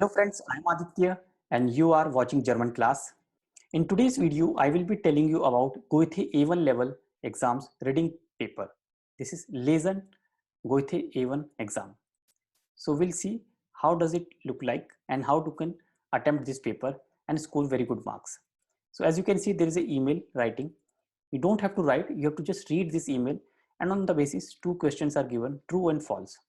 Hello friends, I am Aditya and you are watching German class. In today's video, I will be telling you about Goethe A1 level exams reading paper. This is Lesen Goethe A1 exam. So we'll see how does it look like and how you can attempt this paper and score very good marks. So as you can see, there is an email writing. You don't have to write, you have to just read this email, and on the basis two questions are given, true and false.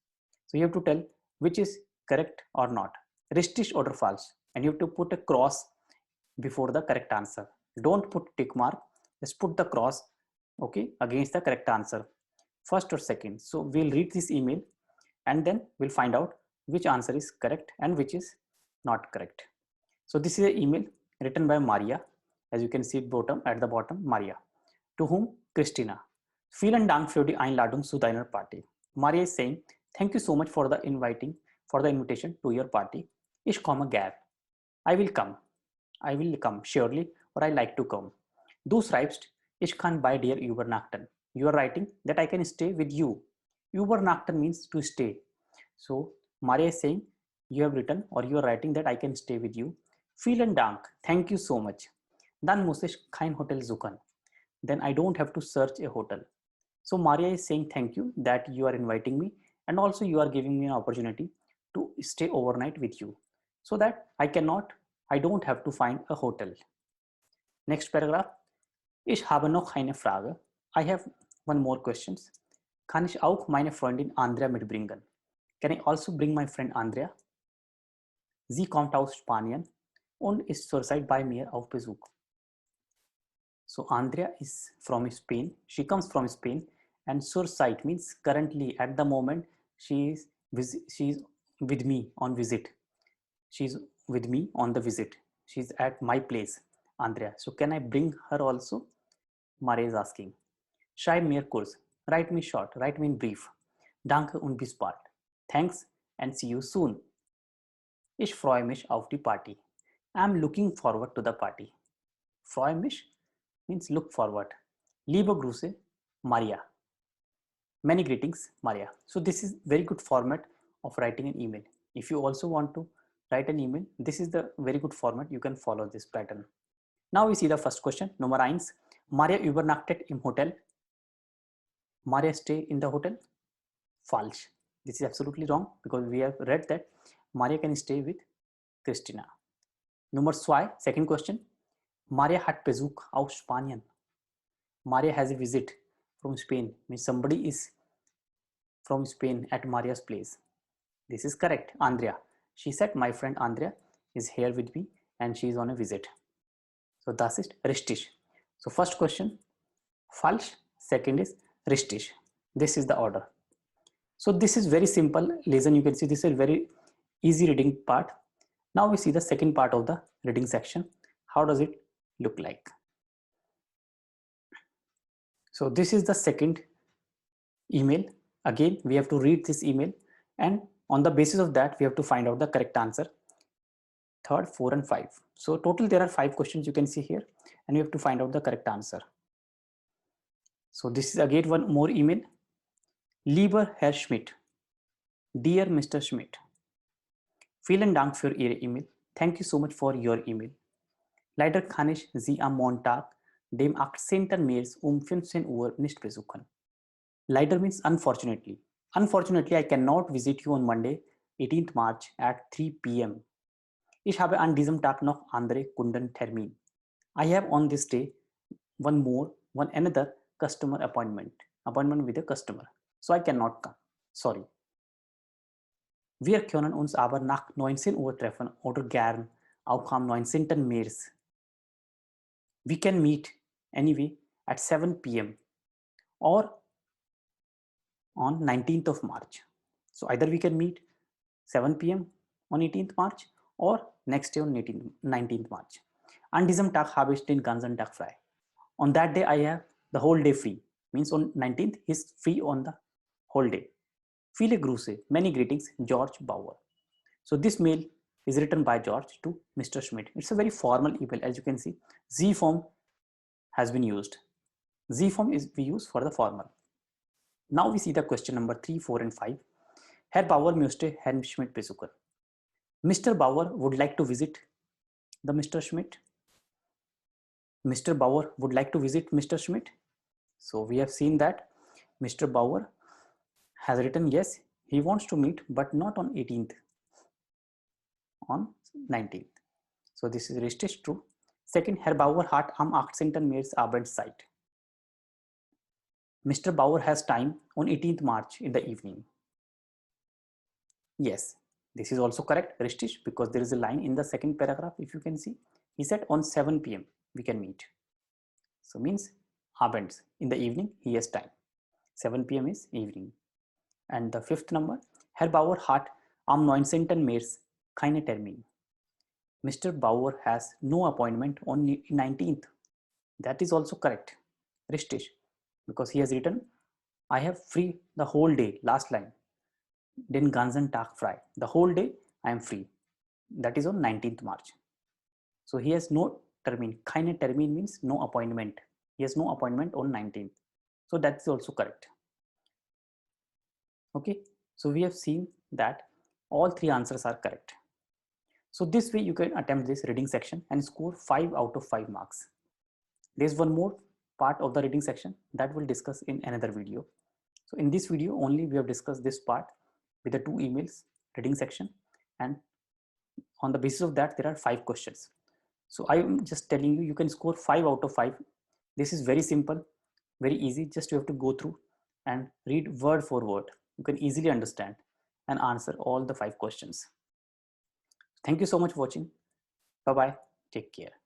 So you have to tell which is correct or not. Richtig or false, and you have to put a cross before the correct answer. Don't put tick mark, just put the cross, okay, against the correct answer, first or second. So we'll read this email and then we'll find out which answer is correct and which is not correct. So this is an email written by Maria, as you can see at the bottom, Maria. To whom? Christina. Vielen Dank für die Einladung zu deiner Party. Maria is saying, thank you so much for the invitation to your party. Ich komme gern. I will come. I will come surely, or I like to come. Du schreibst, ich kann bei dir übernachten. You are writing that I can stay with you. Übernachten means to stay. So Maria is saying, you have written or you are writing that I can stay with you. Vielen Dank. Thank you so much. Dann muss ich kein Hotel suchen. Then I don't have to search a hotel. So Maria is saying thank you that you are inviting me and also you are giving me an opportunity to stay overnight with you so that I don't have to find a hotel. Next paragraph. Ich habe noch eine Frage. I have one more questions. Kann ich auch meine Freundin Andrea mitbringen? Can I also bring my friend Andrea? Sie kommt aus Spanien und ist zurzeit bei mir auf Besuch. So Andrea is from Spain. She comes from Spain, and zurzeit means currently, at the moment. She is with me on visit. She's with me on the visit. She's at my place, Andrea. So can I bring her also? Maria is asking. Schreib mir kurz. Write me short. Write me in brief. Danke und bis bald. Thanks and see you soon. Ich freue mich auf die Party. I'm looking forward to the party. Freue mich means look forward. Liebe Grüße, Maria. Many greetings, Maria. So this is very good format of writing an email. If you also want to write an email, this is the very good format. You can follow this pattern. Now we see the first question. Nummer 1. Maria übernachtet im Hotel. Maria stay in the hotel. Falsch. This is absolutely wrong because we have read that Maria can stay with Christina. Nummer 2. Second question. Maria hat Besuch aus Spanien. Maria has a visit from Spain. Means somebody is from Spain at Maria's place. This is correct. Andrea. She said my friend Andrea is here with me and she is on a visit. So das ist richtig. So first question falsch. Second is richtig. This is the order. So this is very simple lesson. You can see this is a very easy reading part. Now we see the second part of the reading section. How does it look like? So this is the second email. Again, we have to read this email and on the basis of that, we have to find out the correct answer. 3rd, 4 and 5. So total there are 5 questions you can see here and you have to find out the correct answer. So this is again one more email. Lieber Herr Schmidt. Dear Mr. Schmidt. Vielen Dank für Ihre E-Mail. Thank you so much for your email. Leider kann ich Sie am Montag, dem 18. März 15 Uhr nicht besuchen. Leider means unfortunately. Unfortunately, I cannot visit you on Monday, 18th March at 3 p.m. Ich habe an diesem Tag noch andere Kundentermin. I have on this day one another customer appointment with a customer. So I cannot come. Sorry. Wir können uns aber nach 19 Uhr treffen oder gern auch am 19. März. We can meet anyway at 7 p.m. or on 19th of March. So either we can meet 7 p.m. on 18th March or next day on 19th March. An diesem Tag habe ich den ganzen Tag frei. On that day I have the whole day free. Means on 19th is free on the whole day. Viele Grüße, many greetings, George Bauer. So this mail is written by George to Mr. Schmidt. It's a very formal email. As you can see, Z form has been used. Z form is we use for the formal. Now we see the question number 3, 4 and 5. Herr Bauer möchte Herrn Schmidt besuchen. Mr. Bauer would like to visit the Mr. Schmidt. Mr. Bauer would like to visit Mr. Schmidt. So we have seen that Mr. Bauer has written yes, he wants to meet, but not on 18th, on 19th. So this is richtig true. Second, Herr Bauer hat am 18. März Abendzeit. Mr. Bauer has time on 18th March in the evening. Yes, this is also correct, richtig, because there is a line in the second paragraph, if you can see. He said on 7 p.m. we can meet. So means Abends, in the evening he has time. 7 p.m. is evening. And the fifth number, Herr Bauer hat am 19. März keine Termin. Mr. Bauer has no appointment on 19th. That is also correct, richtig, because he has written, I have free the whole day, last line. Den ganzen Tag frei. The whole day I am free. That is on 19th March. So he has no termin. Keine Termin means no appointment. He has no appointment on 19th. So that's also correct. Okay. So we have seen that all three answers are correct. So this way you can attempt this reading section and score 5 out of 5 marks. There's one more part of the reading section that we'll discuss in another video. So in this video only we have discussed this part with the 2 emails reading section, and on the basis of that there are 5 questions. So I am just telling you, you can score 5 out of 5. This is very simple, very easy. Just you have to go through and read word for word. You can easily understand and answer all the 5 questions. Thank you so much for watching. Bye bye. Take care.